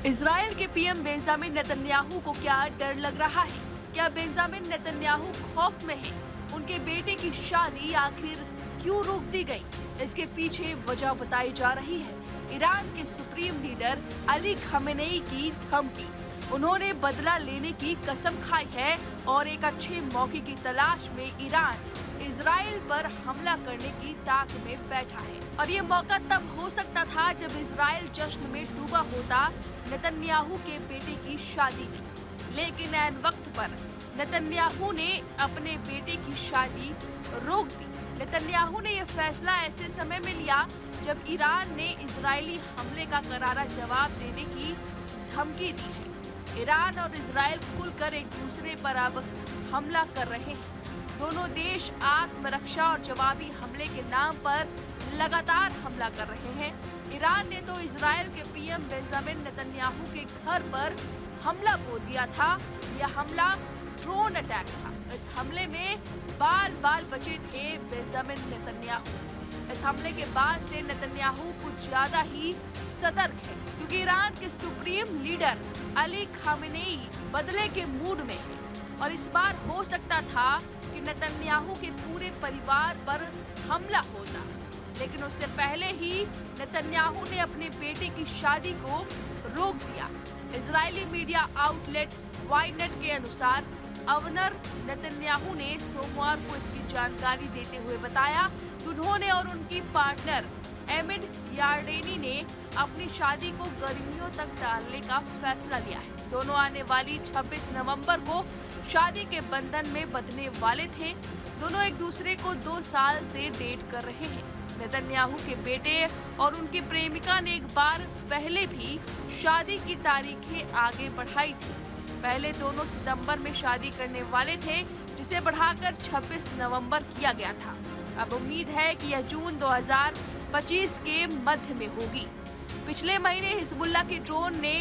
Israel के PM Benjamin Netanyahu को क्या डर लग रहा है? क्या बेंजामिन नेतन्याहू खौफ में है? उनके बेटे की शादी आखिर क्यों रोक दी गई? इसके पीछे वजह बताई जा रही है ईरान के सुप्रीम लीडर अली खामेनेई की धमकी। उन्होंने बदला लेने की कसम खाई है और एक अच्छे मौके की तलाश में ईरान इजराइल पर हमला करने की ताक में बैठा है। और ये मौका तब हो सकता था जब इजराइल जश्न में डूबा होता नेतन्याहू के बेटे की शादी में। लेकिन ऐन वक्त पर नेतन्याहू ने अपने बेटे की शादी रोक दी। नेतन्याहू ने यह फैसला ऐसे समय में लिया जब ईरान ने इजरायली हमले का करारा जवाब देने की धमकी दी है। ईरान और इजराइल खुलकर एक दूसरे पर अब हमला कर रहे हैं। दोनों देश आत्मरक्षा और जवाबी हमले के नाम पर लगातार हमला कर रहे हैं। ईरान ने तो इजराइल के पीएम बेंजामिन नेतन्याहू के घर पर हमला बोल दिया था। यह हमला ड्रोन अटैक था। इस हमले में बाल बचे थे बेंजामिन नेतन्याहू। इस हमले के बाद से नेतन्याहू कुछ ज्यादा ही सतर्क है, क्योंकि ईरान के सुप्रीम लीडर अली खामेनेई बदले के मूड में है और इस बार हो सकता था कि नेतन्याहू के पूरे परिवार पर हमला होता। लेकिन उससे पहले ही नेतन्याहू ने अपने बेटे की शादी को रोक दिया। इजरायली मीडिया आउटलेट वाईनेट के अनुसार अवनर नेतन्याहू ने सोमवार को इसकी जानकारी देते हुए बताया कि उन्होंने और उनकी पार्टनर एमिड यार्डेनी ने अपनी शादी को गर्मियों तक टालने का फैसला लिया है। दोनों आने वाली 26 नवंबर को शादी के बंधन में बंधने वाले थे। दोनों एक दूसरे को 2 साल से डेट कर रहे हैं। नेतन्याहू के बेटे और उनकी प्रेमिका ने एक बार पहले भी शादी की तारीखें आगे बढ़ाई थी। पहले दोनों सितंबर में शादी करने वाले थे, जिसे बढ़ाकर 26 नवंबर किया गया था। अब उम्मीद है कि यह जून 2025 के मध्य में होगी। पिछले महीने हिजबुल्लाह के ड्रोन ने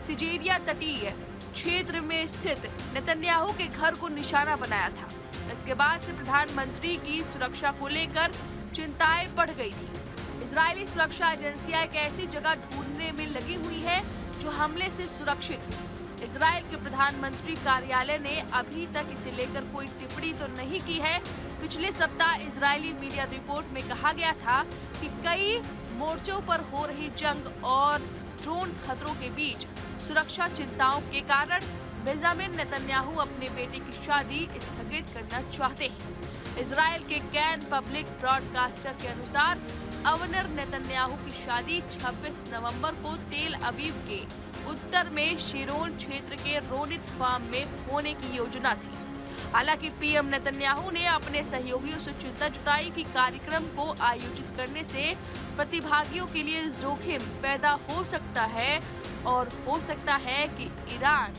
सिजेरिया तटीय क्षेत्र में स्थित नेतन्याहू के घर को निशाना बनाया था। इसके बाद से प्रधानमंत्री की सुरक्षा को लेकर चिंताएं बढ़ गई थी। इजरायली सुरक्षा एजेंसियां एक ऐसी जगह ढूंढने में लगी हुई है जो हमले से सुरक्षित हो। इजराइल के प्रधानमंत्री कार्यालय ने अभी तक इसे लेकर कोई टिप्पणी तो नहीं की है। पिछले सप्ताह इजरायली मीडिया रिपोर्ट में कहा गया था कि कई मोर्चों पर हो रही जंग और ड्रोन खतरों के बीच सुरक्षा चिंताओं के कारण बेंजामिन नेतन्याहू अपने बेटे की शादी स्थगित करना चाहते हैं। इजराइल के कैन पब्लिक ब्रॉडकास्टर के अनुसार अवनर नेतन्याहू की शादी 26 नवंबर को तेल अवीव के उत्तर में शेरोन क्षेत्र के रोनित फार्म में होने की योजना थी। हालांकि पीएम नेतन्याहू ने अपने सहयोगियों से चिंता जताई कि कार्यक्रम को आयोजित करने से प्रतिभागियों के लिए जोखिम पैदा हो सकता है और हो सकता है कि ईरान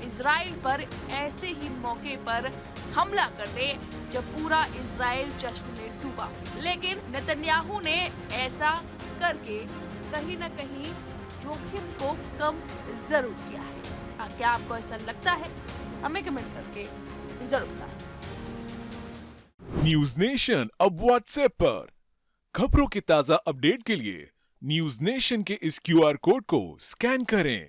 इजराइल पर ऐसे ही मौके पर हमला कर दे जब पूरा इजराइल जश्न में डूबा। लेकिन नेतन्याहू ने ऐसा करके कहीं न कहीं जोखिम को कम जरूर किया है। क्या आपको ऐसा लगता है? हमें कमेंट करके जरूर बताएं। न्यूज नेशन अब व्हाट्सएप पर खबरों के ताजा अपडेट के लिए न्यूज नेशन के इस QR कोड को स्कैन करें